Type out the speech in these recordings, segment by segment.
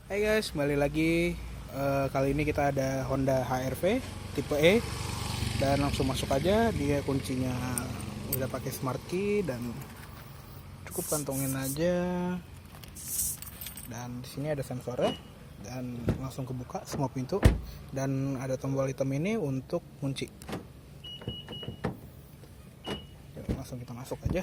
Hai guys, kembali lagi. Kali ini kita ada Honda HR-V tipe E dan langsung masuk aja. Dia kuncinya udah pakai smart key dan cukup kantongin aja. Dan di sini ada sensornya dan langsung kebuka semua pintu dan ada tombol hitam ini untuk kunci. Jadi langsung kita masuk aja.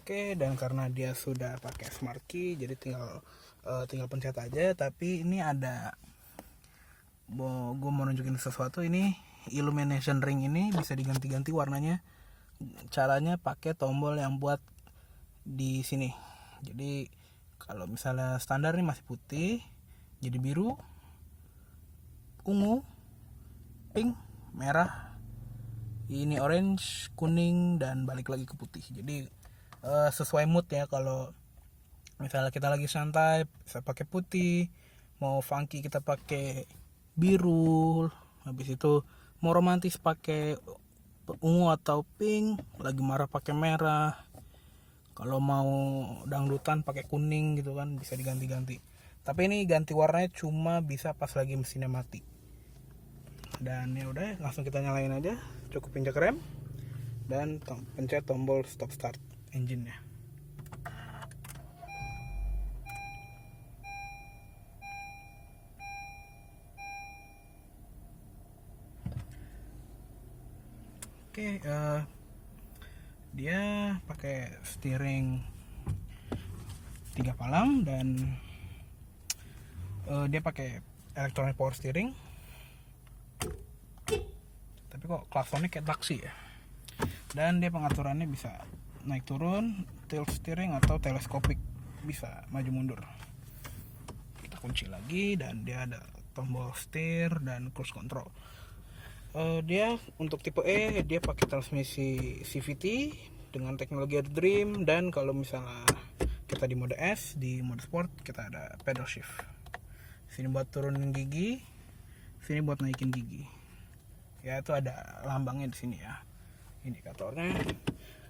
Oke, dan karena dia sudah pakai smart key, jadi tinggal pencet aja. Tapi ini ada, gue mau nunjukin sesuatu. Ini illumination ring ini bisa diganti-ganti warnanya. Caranya pakai tombol yang buat di sini. Jadi kalau misalnya standar nih masih putih, jadi biru, ungu, pink, merah. Ini orange, kuning, dan balik lagi ke putih. Jadi sesuai mood ya. Kalau misalnya kita lagi santai bisa pakai putih, mau funky kita pakai biru, habis itu mau romantis pakai ungu atau pink, lagi marah pakai merah, kalau mau dangdutan pakai kuning gitu kan, bisa diganti-ganti. Tapi ini ganti warnanya cuma bisa pas lagi mesinnya mati. Dan ya udah, langsung kita nyalain aja. Cukup injak rem dan pencet tombol stop start engine-nya. Oke, dia pakai steering 3 palang dan dia pakai electronic power steering. Tapi kok klaksonnya kayak taksi ya. Dan dia pengaturannya bisa naik turun, tilt steering atau teleskopik, bisa maju mundur. Kita kunci lagi dan dia ada tombol setir dan cruise control. Dia untuk tipe E dia pakai transmisi CVT dengan teknologi Dream, dan kalau misalnya kita di mode S, di mode sport kita ada pedal shift. Sini buat turunin gigi, sini buat naikin gigi. Ya itu ada lambangnya di sini ya, indikatornya.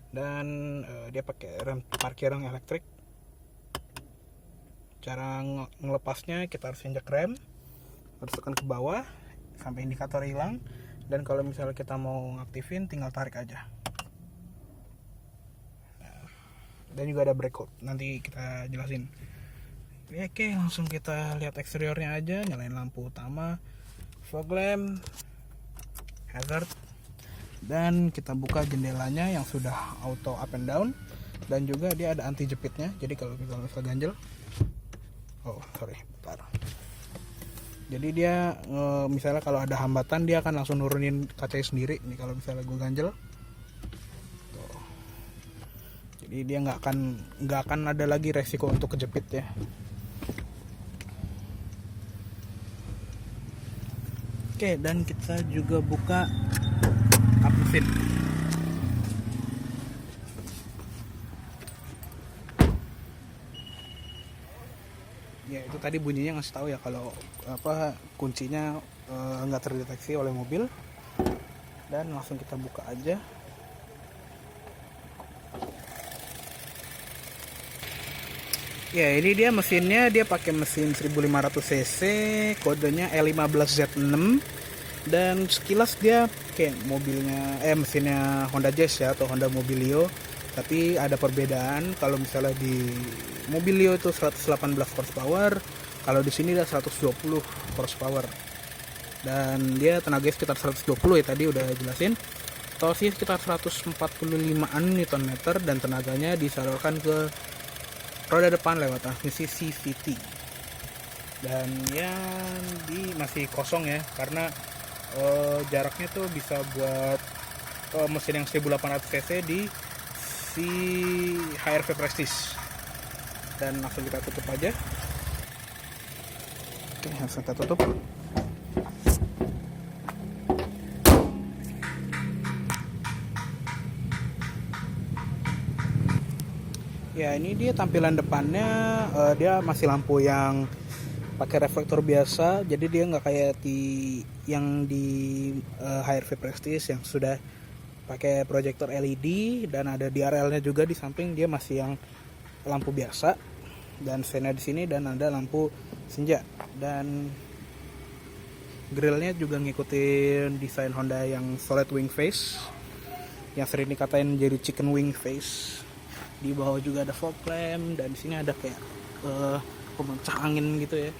Dan dia pakai rem parkir yang elektrik. Cara ngelepasnya kita harus injak rem, harus tekan ke bawah sampai indikator hilang. Dan kalau misalnya kita mau ngaktifin, tinggal tarik aja. Nah, dan juga ada brake hold, nanti kita jelasin. Oke, langsung kita lihat eksteriornya aja. Nyalain lampu utama, fog lamp, hazard, dan kita buka jendelanya yang sudah auto up and down, dan juga dia ada anti jepitnya. Jadi kalau misalnya ganjel, bentar. Jadi dia misalnya kalau ada hambatan dia akan langsung nurunin kacanya sendiri. Nih kalau misalnya gue ganjel, tuh. Jadi dia nggak akan ada lagi resiko untuk kejepit ya. Oke, dan kita juga buka kap mesin. Ya itu tadi bunyinya ngasih tahu ya kalau kuncinya nggak terdeteksi oleh mobil. Dan langsung kita buka aja. Ya ini dia mesinnya, dia pakai mesin 1500 cc, kodenya E15Z6. Dan sekilas dia kayak mesinnya Honda Jazz ya, atau Honda Mobilio. Tapi ada perbedaan. Kalau misalnya di Mobilio itu 118 horsepower, kalau di sini dia 120 horsepower. Dan dia tenaga sekitar 120 ya, tadi udah jelasin. Torsi sekitar 145an Nm dan tenaganya disalurkan ke roda depan lewat transmisi CVT. Dan yang masih kosong ya, karena jaraknya tuh bisa buat mesin yang 1800 cc di si HR-V Prestige. Dan langsung kita tutup aja. Oke, langsung kita tutup. Ya ini dia tampilan depannya. Dia masih lampu yang pakai reflektor biasa, jadi dia nggak kayak yang di HRV Prestige yang sudah pakai proyektor LED dan ada DRL-nya juga di samping. Dia masih yang lampu biasa dan sena di sini, dan ada lampu senja, dan grillnya juga ngikutin desain Honda yang solid wing face yang sering dikatain jadi chicken wing face. Di bawah juga ada fog lamp, dan di sini ada kayak pemecah angin gitu ya,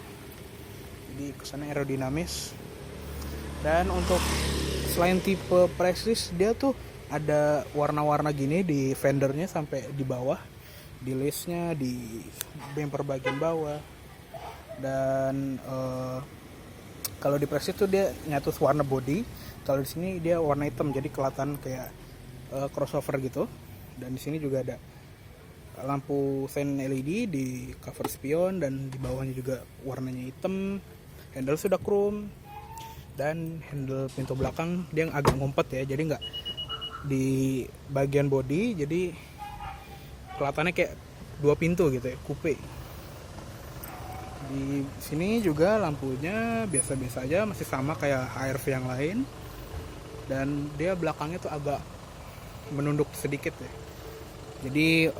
jadi kesannya aerodinamis. Dan untuk selain tipe Prestige, dia tuh ada warna-warna gini di fendernya sampai di bawah, di listnya, di bumper bagian bawah. Dan kalau di Prestige tuh dia nyatu warna body, kalau di sini dia warna hitam, jadi kelihatan kayak crossover gitu. Dan di sini juga ada lampu sen LED di cover spion, dan di bawahnya juga warnanya hitam. Handle sudah chrome, dan handle pintu belakang dia agak ngumpet ya, jadi nggak di bagian body, jadi kelihatannya kayak 2 pintu gitu ya, coupe. Di sini juga lampunya biasa-biasa aja, masih sama kayak HRV yang lain, dan dia belakangnya tuh agak menunduk sedikit ya, jadi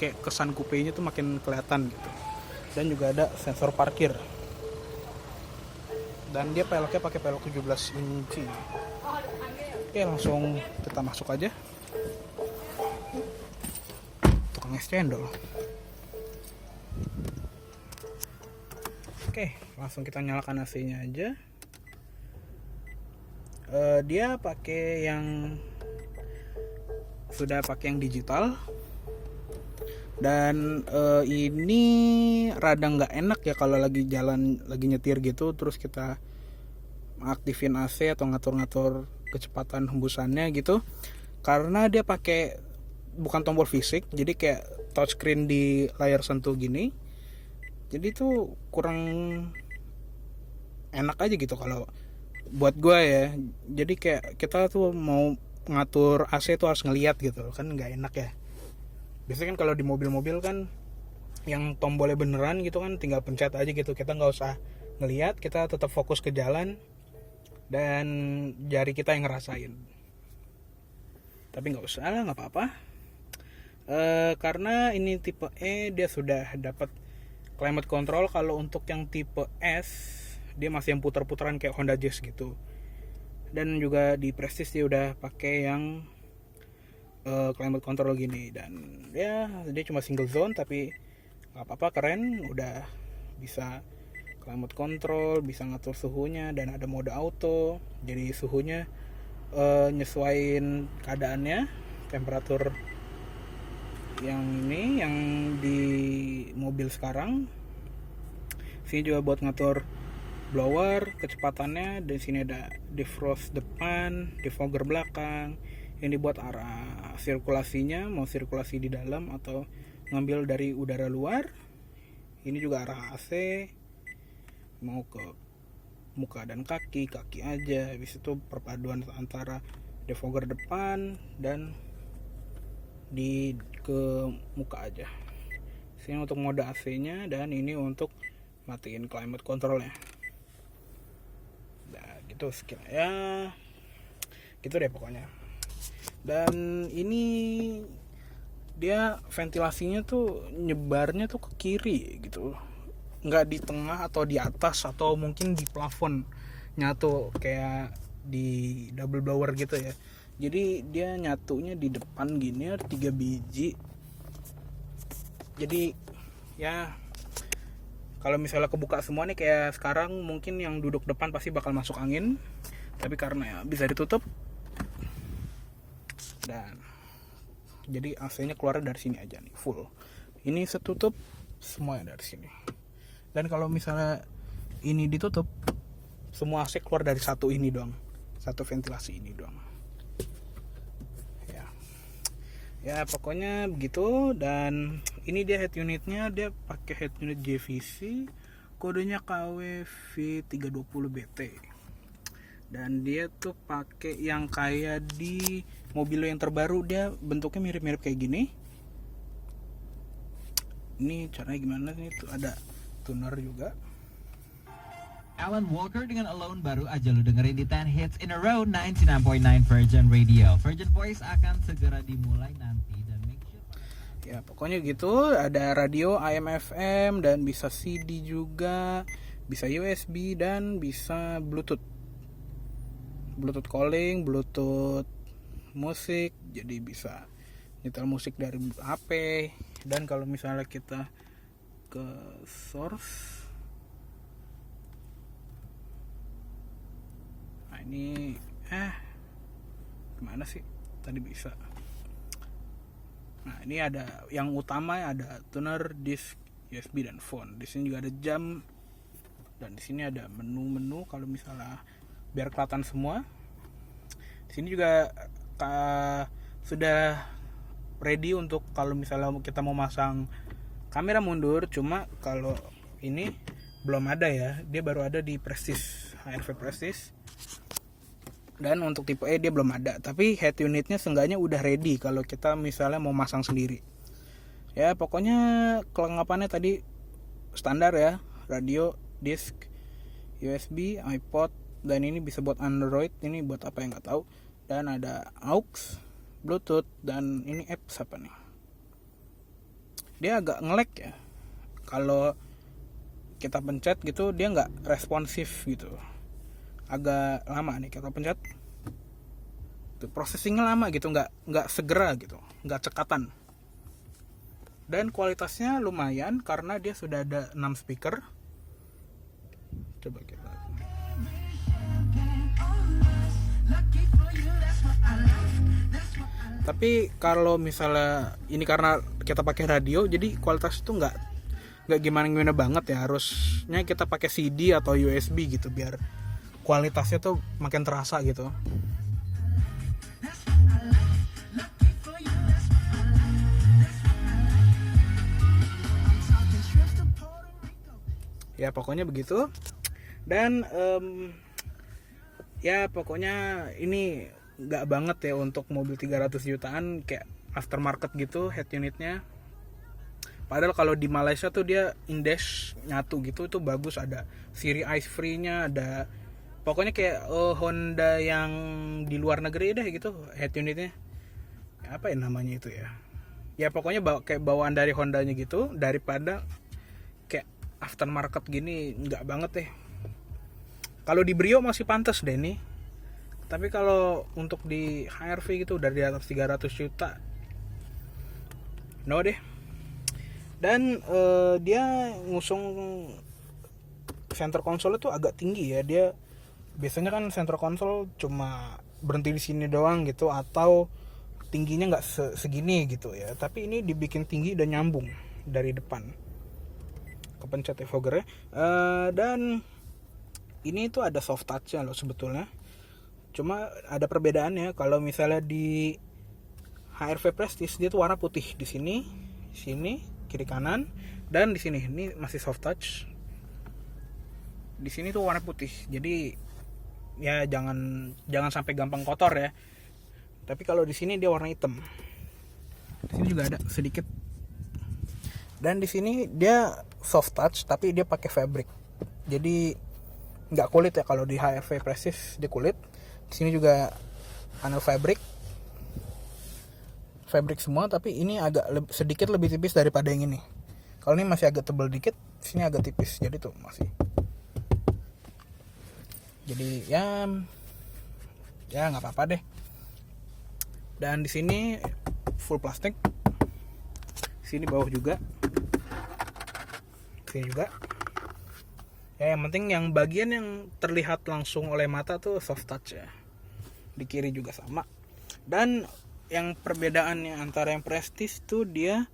kayak kesan coupe-nya tuh makin kelihatan gitu. Dan juga ada sensor parkir, dan dia peleknya pakai pelek 17 inci. Oke, langsung kita masuk aja. Tukang es cendol. Oke, langsung kita nyalakan AC-nya aja. Dia pakai yang digital, dan ini rada nggak enak ya kalau lagi jalan, lagi nyetir gitu, terus kita aktifin AC atau ngatur-ngatur kecepatan hembusannya gitu, karena dia pakai bukan tombol fisik, jadi kayak touchscreen di layar sentuh gini, jadi tuh kurang enak aja gitu kalau buat gue ya. Jadi kayak kita tuh mau ngatur AC tuh harus ngeliat gitu kan, nggak enak ya. Biasanya kan kalau di mobil-mobil kan yang tombolnya beneran gitu kan, tinggal pencet aja gitu, kita nggak usah ngeliat, kita tetap fokus ke jalan dan jari kita yang ngerasain. Tapi nggak usah lah, nggak apa-apa. Karena ini tipe E, dia sudah dapat climate control. Kalau untuk yang tipe S, dia masih yang putar-putaran kayak Honda Jazz gitu. Dan juga di Prestige dia udah pakai yang climate control gini, dan ya dia cuma single zone tapi nggak apa-apa, keren. Udah bisa climate control, bisa ngatur suhunya, dan ada mode auto, jadi suhunya nyesuaiin keadaannya, temperatur yang ini yang di mobil sekarang. Sini juga buat ngatur blower, kecepatannya. Di sini ada defrost depan, defogger belakang. Ini buat arah sirkulasinya, mau sirkulasi di dalam atau ngambil dari udara luar. Ini juga arah AC, mau ke muka dan kaki aja. Habis itu perpaduan antara defogger depan dan ke muka aja. Sini untuk mode AC-nya, dan ini untuk matiin climate control-nya. Nah, gitu sekian ya. Gitu deh pokoknya. Dan ini dia ventilasinya tuh nyebarnya tuh ke kiri gitu. Nggak di tengah atau di atas atau mungkin di plafon nyatu kayak di double blower gitu ya. Jadi dia nyatunya di depan gini, ada 3 biji. Jadi ya kalau misalnya kebuka semua nih kayak sekarang, mungkin yang duduk depan pasti bakal masuk angin. Tapi karena ya bisa ditutup, dan jadi AC-nya keluar dari sini aja nih, full. Ini setutup semuanya dari sini. Dan kalau misalnya ini ditutup, semua AC keluar dari satu ini doang, satu ventilasi ini doang. Ya pokoknya begitu. Dan ini dia head unitnya, dia pakai head unit JVC, kodenya KWV320BT. Dan dia tuh pakai yang kayak di mobil yang terbaru, dia bentuknya mirip-mirip kayak gini. Ini caranya gimana nih, tuh ada tuner juga. Alan Walker dengan Alone baru aja lu dengerin di 10 Hits in a Row 99.9 Virgin Radio. Virgin Voice akan segera dimulai nanti dan make sure... Ya pokoknya gitu, ada radio AM FM dan bisa CD juga, bisa USB dan bisa Bluetooth calling, Bluetooth musik, jadi bisa nyetel musik dari HP. Dan kalau misalnya kita ke source, nah ini gimana sih tadi bisa. Nah ini ada yang utama, ada tuner, disk, USB dan phone. Di sini juga ada jam dan di sini ada menu-menu kalau misalnya biar kelihatan semua. Di sini juga sudah ready untuk kalau misalnya kita mau masang kamera mundur. Cuma kalau ini belum ada ya, dia baru ada di Prestige, HRV Prestige. Dan untuk tipe E dia belum ada, tapi head unitnya seenggaknya udah ready kalau kita misalnya mau masang sendiri. Ya pokoknya kelengkapannya tadi standar ya, radio, disk, USB, iPod, dan ini bisa buat Android, ini buat apa yang nggak tahu. Dan ada aux, Bluetooth, dan ini apps apa nih? Dia agak nge-lag ya. Kalau kita pencet gitu dia nggak responsif gitu. Agak lama nih kita pencet. Tuh, processingnya lama gitu, nggak segera gitu, nggak cekatan. Dan kualitasnya lumayan karena dia sudah ada 6 speaker. Coba kita. Tapi kalau misalnya ini karena kita pakai radio, jadi kualitas itu nggak gimana banget ya. Harusnya kita pakai CD atau USB gitu biar kualitasnya tuh makin terasa gitu. Ya pokoknya begitu. Dan ya pokoknya ini nggak banget ya untuk mobil 300 jutaan, kayak aftermarket gitu head unitnya. Padahal kalau di Malaysia tuh dia index nyatu gitu, itu bagus, ada siri ice free nya, ada pokoknya kayak Honda yang di luar negeri deh gitu head unitnya. Apa ya namanya itu ya? Ya pokoknya kayak bawaan dari Hondanya gitu, daripada kayak aftermarket gini nggak banget deh. Kalau di Brio masih pantas deh nih. Tapi kalau untuk di HRV gitu udah di atas 300 juta, no deh. Dan dia ngusung center console itu agak tinggi ya. Dia biasanya kan center console cuma berhenti di sini doang gitu, atau tingginya nggak segini gitu ya. Tapi ini dibikin tinggi dan nyambung dari depan. Kepencet ya foggernya. Dan ini tuh ada soft touch-nya loh sebetulnya. Cuma ada perbedaannya. Kalau misalnya di HRV Prestige dia tuh warna putih di sini, kiri kanan, dan di sini ini masih soft touch. Di sini tuh warna putih. Jadi ya jangan sampai gampang kotor ya. Tapi kalau di sini dia warna hitam. Di sini juga ada sedikit. Dan di sini dia soft touch tapi dia pakai fabric. Jadi nggak kulit ya, kalau di HRV Prestige dia kulit. Di sini juga panel fabric semua, tapi ini agak sedikit lebih tipis daripada yang ini. Kalau ini masih agak tebal dikit, sini agak tipis. Jadi tuh masih. Jadi ya nggak apa-apa deh. Dan di sini full plastik. Sini bawah juga. Sini juga. Ya yang penting yang bagian yang terlihat langsung oleh mata tuh soft touch ya. Di kiri juga sama. Dan yang perbedaannya antara yang Prestige tuh dia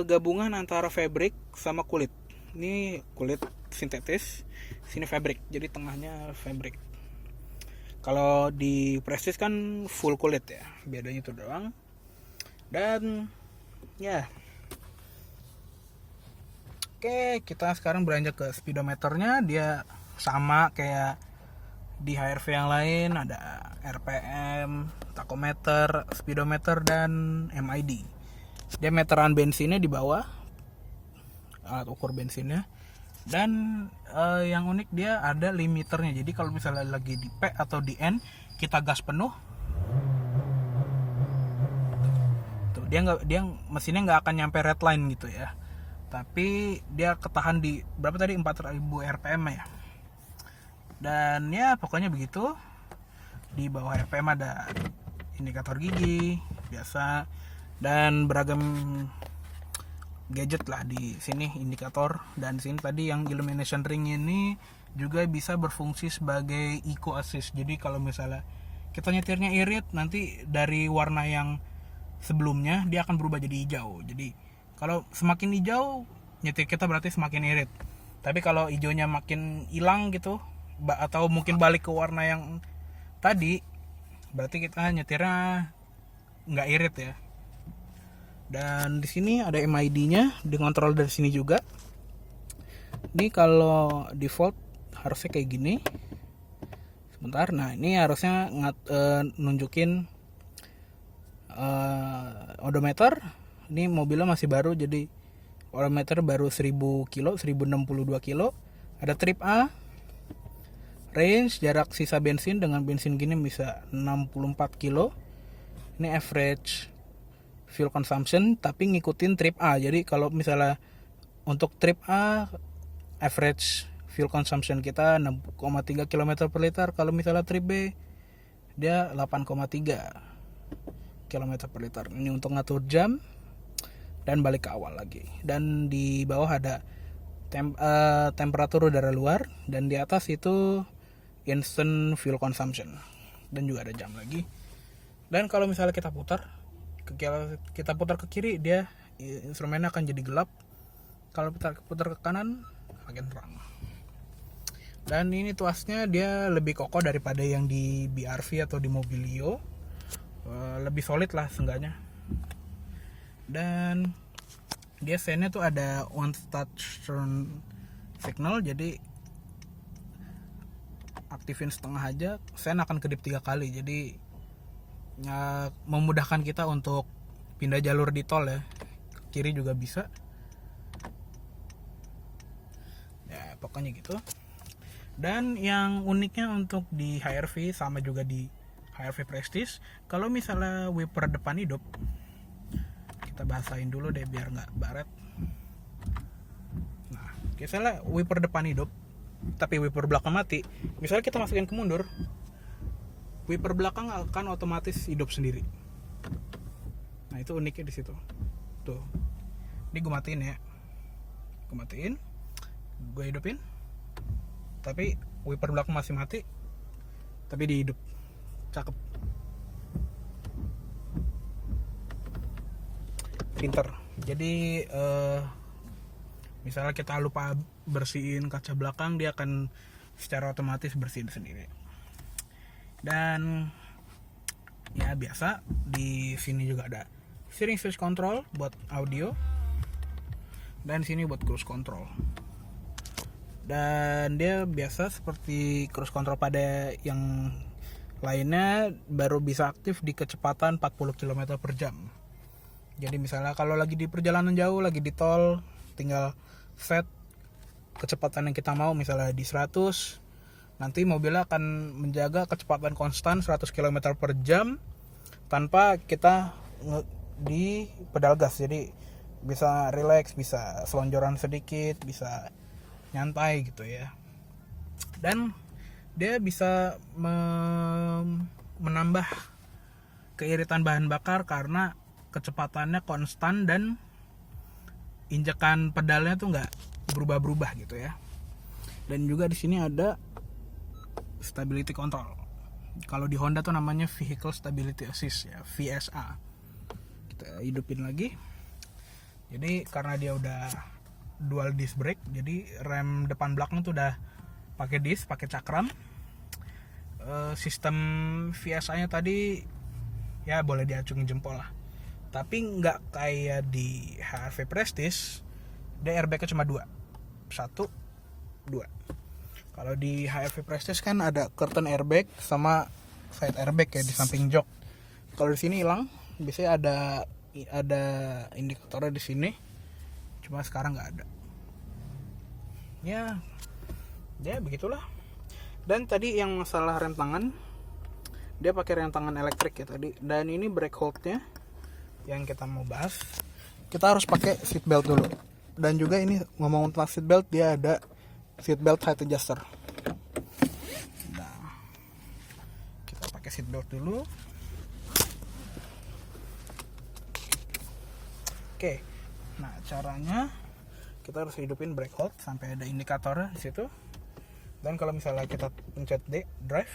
gabungan antara fabric sama kulit. Ini kulit sintetis, sini fabric. Jadi tengahnya fabric. Kalau di Prestige kan full kulit ya. Bedanya itu doang. Dan ya. Oke, kita sekarang beranjak ke speedometernya. Dia sama kayak di HRV yang lain, ada RPM, tachometer, speedometer, dan MID. Dia meteran bensinnya di bawah, alat ukur bensinnya. Dan yang unik dia ada limiternya. Jadi kalau misalnya lagi di P atau di N kita gas penuh, tuh dia mesinnya nggak akan nyampe red line gitu ya. Tapi dia ketahan di berapa tadi, 4000 rpm ya. Dan ya pokoknya begitu. Di bawah rpm ada indikator gigi biasa dan beragam gadget lah di sini, indikator. Dan sini tadi yang illumination ring ini juga bisa berfungsi sebagai eco assist. Jadi kalau misalnya kita nyetirnya irit, nanti dari warna yang sebelumnya dia akan berubah jadi hijau. Jadi kalau semakin hijau, nyetir kita berarti semakin irit. Tapi kalau hijaunya makin hilang gitu, atau mungkin balik ke warna yang tadi, berarti kita nyetirnya nggak irit ya. Dan di sini ada MID-nya, dikontrol dari sini juga. Ini kalau default harusnya kayak gini. Sebentar, nah ini harusnya nunjukin odometer. Ini mobilnya masih baru, jadi odometer baru 1000 kilo, 1062 kilo. Ada trip A, range, jarak sisa bensin dengan bensin gini bisa 64 kilo. Ini average fuel consumption, tapi ngikutin trip A. Jadi kalau misalnya untuk trip A, average fuel consumption kita 6,3 km per liter. Kalau misalnya trip B, dia 8,3 km per liter. Ini untuk ngatur jam dan balik ke awal lagi. Dan di bawah ada temperatur udara luar, dan di atas itu instant fuel consumption, dan juga ada jam lagi. Dan kalau misalnya kita putar ke kiri, dia instrumennya akan jadi gelap. Kalau kita putar ke kanan makin terang. Dan ini tuasnya dia lebih kokoh daripada yang di BRV atau di Mobilio, lebih solid lah seenggaknya. Dan dia sennya tuh ada one touch turn signal, jadi aktifin setengah aja sen akan kedip 3 kali. Jadi ya, memudahkan kita untuk pindah jalur di tol ya, ke kiri juga bisa ya, pokoknya gitu. Dan yang uniknya untuk di HR-V sama juga di HR-V Prestige, kalau misalnya wiper depan hidup, kita basahin dulu deh biar nggak baret. Nah, misalnya wiper depan hidup tapi wiper belakang mati, misalnya kita masukin ke mundur, wiper belakang akan otomatis hidup sendiri. Nah itu uniknya di situ. Tuh, ini gue matiin ya, gue hidupin, tapi wiper belakang masih mati, tapi dihidup, cakep, pinter. Jadi misalnya kita lupa bersihin kaca belakang, dia akan secara otomatis bersihin sendiri. Dan ya biasa di sini juga ada steering switch control buat audio, dan sini buat cruise control. Dan dia biasa seperti cruise control pada yang lainnya, baru bisa aktif di kecepatan 40 km per jam. Jadi misalnya kalau lagi di perjalanan jauh, lagi di tol, tinggal set kecepatan yang kita mau, misalnya di 100, nanti mobilnya akan menjaga kecepatan konstan 100 km per jam tanpa kita di pedal gas. Jadi bisa relax, bisa selonjoran sedikit, bisa nyantai gitu ya. Dan dia bisa menambah keiritan bahan bakar karena kecepatannya konstan dan injakan pedalnya tuh nggak berubah-berubah gitu ya. Dan juga di sini ada stability control. Kalau di Honda tuh namanya vehicle stability assist ya, VSA. Kita hidupin lagi. Jadi karena dia udah dual disc brake, jadi rem depan belakang tuh udah pakai disc, pakai cakram. Sistem VSA-nya tadi ya boleh diacungin jempol lah. Tapi nggak kayak di HR-V Prestige, dia airbagnya cuma 2. 1, 2. Kalau di HR-V Prestige kan ada curtain airbag sama side airbag ya di samping jok. Kalau di sini hilang, biasanya ada indikatornya di sini. Cuma sekarang nggak ada. ya begitulah. Dan tadi yang masalah rem tangan, dia pakai rem tangan elektrik ya tadi. Dan ini brake holdnya yang kita mau bahas, kita harus pakai seat belt dulu. Dan juga ini ngomong tentang seat belt, dia ada seat belt height adjuster. Nah, kita pakai seat belt dulu. Oke, nah caranya kita harus hidupin brake hold sampai ada indikatornya di situ. Dan kalau misalnya kita pencet D, drive,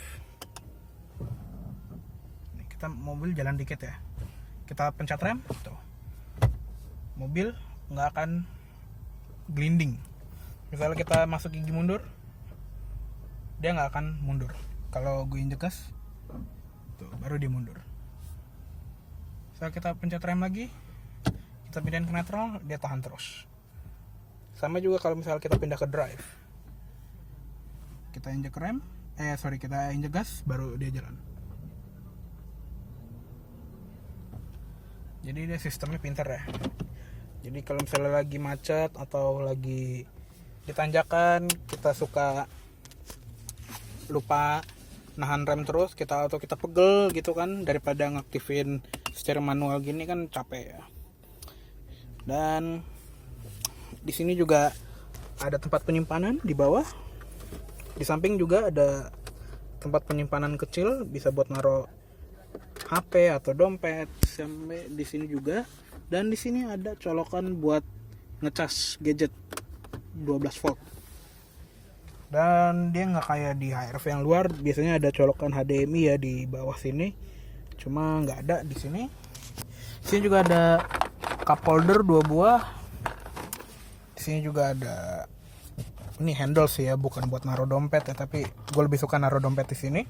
nih, kita mobil jalan dikit ya, kita pencet rem, tuh, mobil nggak akan glinding. Misalnya kita masuk gigi mundur, dia nggak akan mundur. Kalau gue injek gas, tuh baru dia mundur. Misalnya kita pencet rem lagi, kita pindahin ke neutral, dia tahan terus. Sama juga kalau misalnya kita pindah ke drive, kita injek rem, kita injek gas, baru dia jalan. Jadi dia sistemnya pinter ya. Jadi kalau misalnya lagi macet atau lagi di tanjakan, kita suka lupa nahan rem terus, kita pegel gitu kan, daripada ngaktifin secara manual gini kan capek ya. Dan di sini juga ada tempat penyimpanan di bawah. Di samping juga ada tempat penyimpanan kecil, bisa buat naruh HP atau dompet. Sampai di sini juga. Dan di sini ada colokan buat ngecas gadget 12 volt. Dan dia nggak kayak di HRV yang luar, biasanya ada colokan HDMI ya di bawah sini. Cuma nggak ada di sini. Di sini juga ada cup holder 2 buah. Di sini juga ada ini handle sih ya, bukan buat naruh dompet ya, tapi gue lebih suka naruh dompet di sini.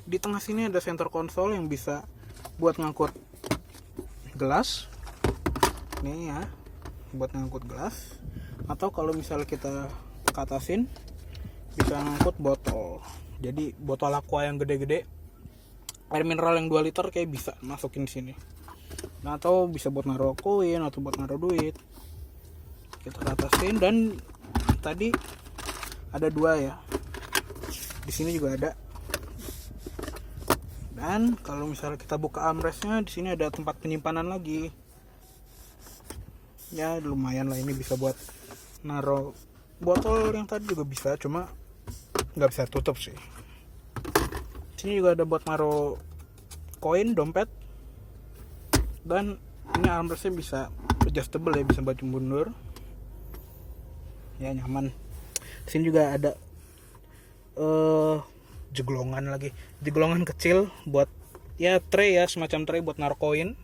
Di tengah sini ada center console yang bisa buat ngangkut gelas. Nih ya, buat ngangkut gelas. Atau kalau misalnya kita ke atasin, bisa ngangkut botol. Jadi botol aqua yang gede-gede, air mineral yang 2 liter kayak bisa masukin di sini. Nah, atau bisa buat naruh koin atau buat naruh duit. Kita ke atasin, dan tadi ada 2 ya. Di sini juga ada. Dan kalau misalnya kita buka armrestnya, di sini ada tempat penyimpanan lagi. Ya lumayan lah, ini bisa buat naruh botol yang tadi juga bisa, cuma nggak bisa tutup sih. Di sini juga ada buat naruh koin, dompet. Dan ini armrestnya bisa adjustable ya, bisa baju mundur. Ya nyaman. Di sini juga ada jeglongan kecil buat ya tray ya, semacam tray buat naruh koin,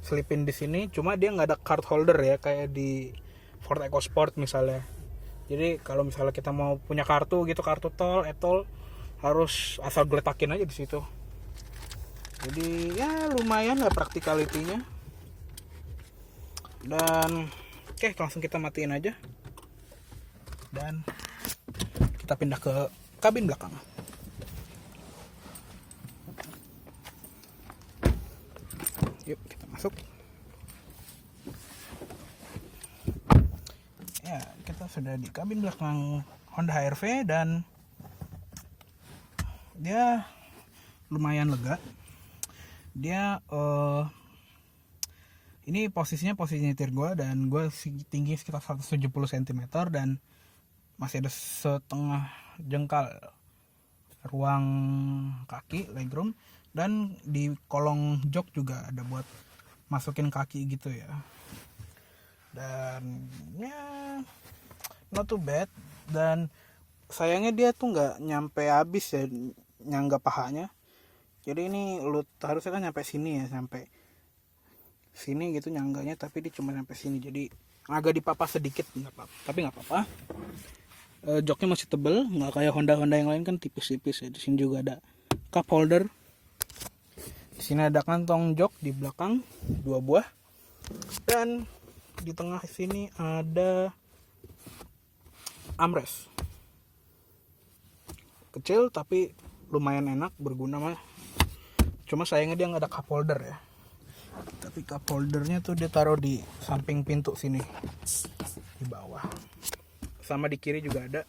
selipin di sini. Cuma dia nggak ada card holder ya kayak di Ford EcoSport misalnya. Jadi kalau misalnya kita mau punya kartu gitu, kartu tol, e-tol, harus asal geletakin aja di situ. Jadi ya lumayan lah practicality-nya. Dan oke, langsung kita matiin aja. Dan kita pindah ke kabin belakang. Yuk kita masuk. Ya, kita sudah di kabin belakang Honda HR-V dan dia lumayan lega. Dia ini posisi nyetir gue, dan gue tinggi sekitar 170 cm dan masih ada setengah jengkal ruang kaki, legroom. Dan di kolong jok juga ada buat masukin kaki gitu ya. Dan ya not too bad. Dan sayangnya dia tuh nggak nyampe habis ya, nyangga pahanya. Jadi ini lu harusnya kan nyampe sini ya, sampai sini gitu nyangganya, tapi dia cuma sampai sini. Jadi agak dipapas sedikit, tapi nggak apa-apa. Joknya masih tebel, nggak kayak Honda yang lain kan tipis-tipis ya. Di sini juga ada cup holder. Di sini ada kantong jok di belakang 2 buah. Dan di tengah sini ada armrest. Kecil tapi lumayan enak, berguna mah. Cuma sayangnya dia nggak ada cup holder ya. Tapi cup holdernya tuh dia taruh di samping pintu sini, di bawah. sama di kiri juga ada.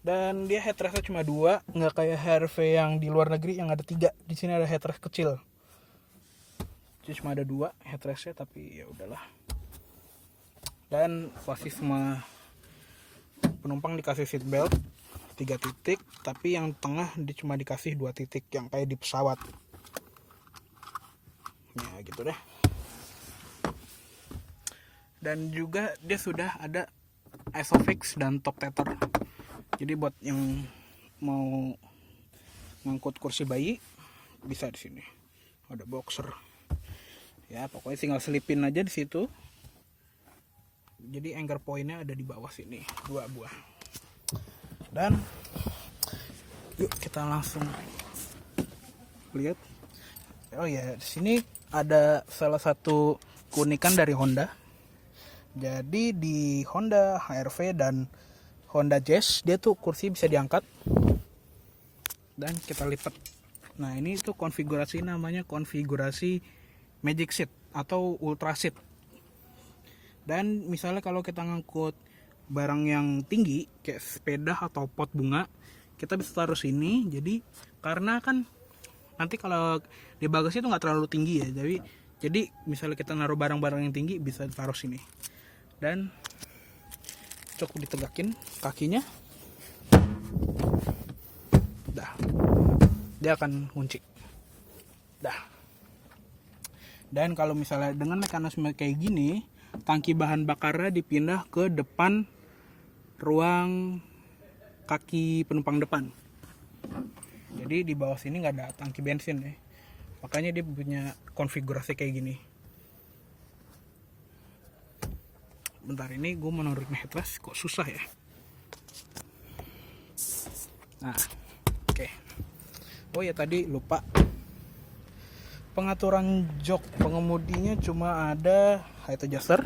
Dan dia headrestnya cuma 2, nggak kayak HRV yang di luar negeri yang ada 3. Di sini ada headrest kecil. Jadi cuma ada 2 headrestnya, tapi ya udahlah. Dan pasti semua penumpang dikasih seat belt 3 titik, tapi yang tengah dia cuma dikasih 2 titik yang kayak di pesawat. Ya gitu deh. Dan juga dia sudah ada Isofix dan top tether. Jadi buat yang mau ngangkut kursi bayi bisa di sini. Ada boxer. Ya, pokoknya tinggal selipin aja di situ. Jadi anchor pointnya ada di bawah sini, 2 buah. Dan yuk kita langsung lihat. Oh ya, di sini ada salah satu keunikan dari Honda. Jadi di Honda HR-V dan Honda Jazz dia tuh kursi bisa diangkat dan kita lipat. Nah, ini tuh konfigurasi namanya konfigurasi Magic Seat atau Ultra Seat. Dan misalnya kalau kita ngangkut barang yang tinggi kayak sepeda atau pot bunga, kita bisa taruh sini. Jadi karena kan nanti kalau di bagasi itu nggak terlalu tinggi ya, jadi misalnya kita naruh barang-barang yang tinggi bisa taruh sini. Dan cukup ditegakin kakinya, dah, dia akan kunci, dah. Dan kalau misalnya dengan mekanisme kayak gini, tangki bahan bakarnya dipindah ke depan ruang kaki penumpang depan. Jadi di bawah sini nggak ada tangki bensin ya, makanya dia punya konfigurasi kayak gini. Bentar, ini gue mau naruhin headrest kok susah ya. Nah, oke. Oh ya, tadi lupa. Pengaturan jok pengemudinya cuma ada height adjuster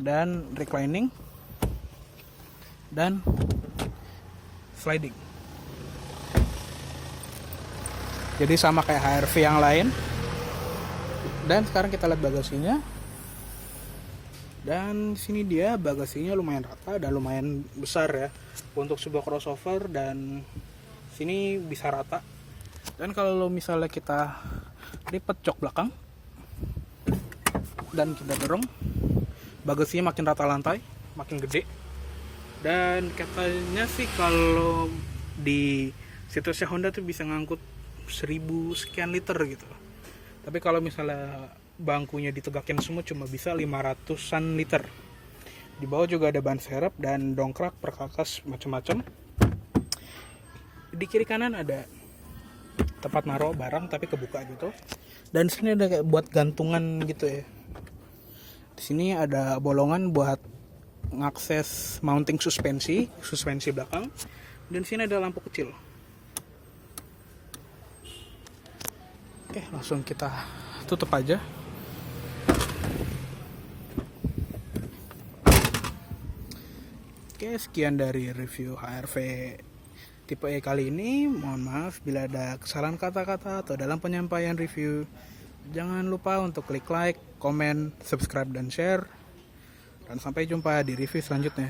dan reclining dan sliding. Jadi sama kayak HR-V yang lain. Dan sekarang kita lihat bagasinya. Dan sini dia bagasinya lumayan rata dan lumayan besar ya untuk sebuah crossover, dan sini bisa rata. Dan kalau misalnya kita lipat jok belakang dan kita dorong, bagasinya makin rata lantai, makin gede. Dan katanya sih kalau di situsnya Honda tuh bisa ngangkut 1000 sekian liter gitu. Tapi kalau misalnya bangkunya ditegakin semua cuma bisa 500-an liter. Di bawah juga ada ban serep dan dongkrak, perkakas, macam-macam. Di kiri kanan ada tempat naruh barang tapi kebuka gitu. Dan sini ada kayak buat gantungan gitu ya. Di sini ada bolongan buat ngakses mounting suspensi belakang. Dan sini ada lampu kecil. Oke, langsung kita tutup aja. Oke, sekian dari review HR-V tipe E kali ini. Mohon maaf bila ada kesalahan kata-kata atau dalam penyampaian review. Jangan lupa untuk klik like, komen, subscribe, dan share. Dan sampai jumpa di review selanjutnya.